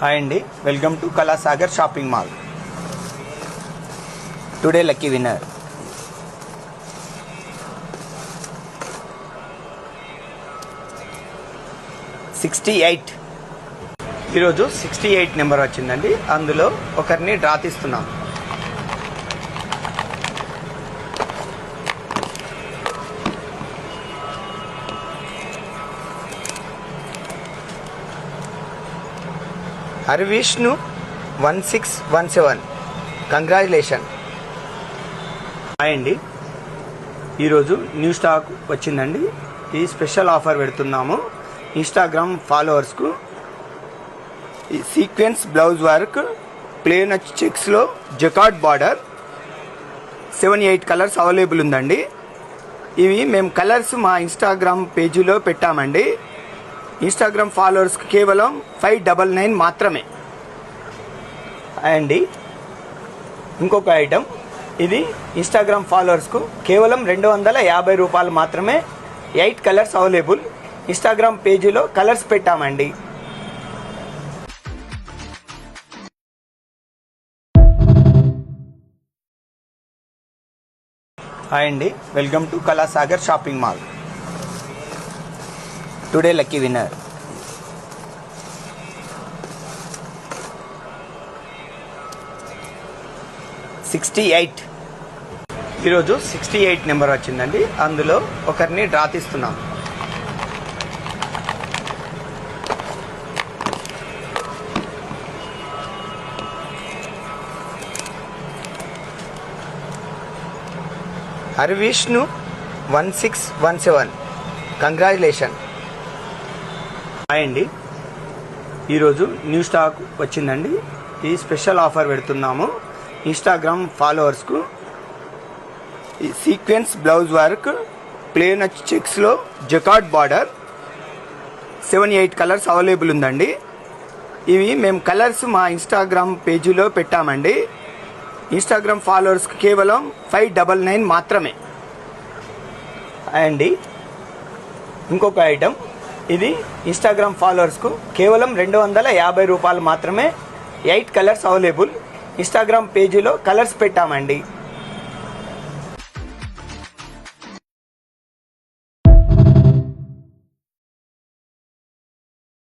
Hi అండి, welcome to Kalasagar shopping mall. Today lucky winner 68. ఈరోజు 68 number వచ్చిందండి. అందులో ఒకరిని డ్రా తీస్తున్నాం. హరివిష్ణు 1617. కంగ్రాచులేషన్. హాయ్ అండి, ఈరోజు న్యూ స్టాక్ వచ్చిందండి. ఈ స్పెషల్ ఆఫర్ పెడుతున్నాము ఇన్స్టాగ్రామ్ ఫాలోవర్స్కు. ఈ సీక్వెన్స్ బ్లౌజ్ వర్క్, ప్లేన్ చెక్స్లో జకార్డ్ బార్డర్, 7-8 కలర్స్ అవైలబుల్ ఉందండి. ఇవి మేము కలర్స్ మా ఇన్స్టాగ్రామ్ పేజీలో పెట్టామండి. ఇన్స్టాగ్రామ్ ఫాలోవర్స్కి కేవలం 599 మాత్రమే. అండి ఇంకొక ఐటమ్, ఇది ఇన్స్టాగ్రామ్ ఫాలోవర్స్కు కేవలం 250 రూపాయలు మాత్రమే. 8 కలర్స్ అవైలబుల్. ఇన్స్టాగ్రామ్ పేజీలో కలర్స్ పెట్టామండి. హాయ్ అండి, welcome to Kalasagar shopping mall. Today lucky winner 68. ఈరోజు 68 నెంబర్ వచ్చిందండి. అందులో ఒకరిని డ్రా తీస్తున్నాం. హరివిష్ణు 1617. కంగ్రాచులేషన్. హాయ్ అండి, ఈరోజు న్యూ స్టాక్ వచ్చిందండి. ఈ స్పెషల్ ఆఫర్ పెడుతున్నాము ఇన్స్టాగ్రామ్ ఫాలోవర్స్కు. ఈ సీక్వెన్స్ బ్లౌజ్ వర్క్, ప్లేన్ చెక్స్లో జకార్డ్ బార్డర్, 7-8 కలర్స్ అవైలబుల్ ఉందండి. ఇవి మేము కలర్స్ మా ఇన్స్టాగ్రామ్ పేజీలో పెట్టామండి. ఇన్స్టాగ్రామ్ ఫాలోవర్స్కి కేవలం 599 మాత్రమే. అండి ఇంకొక ఐటమ్, ఇది ఇన్స్టాగ్రామ్ ఫాలోవర్స్కు కేవలం 250 రూపాయలు మాత్రమే. 8 కలర్స్ అవైలబుల్. ఇన్స్టాగ్రామ్ పేజీలో కలర్స్ పెట్టామండి.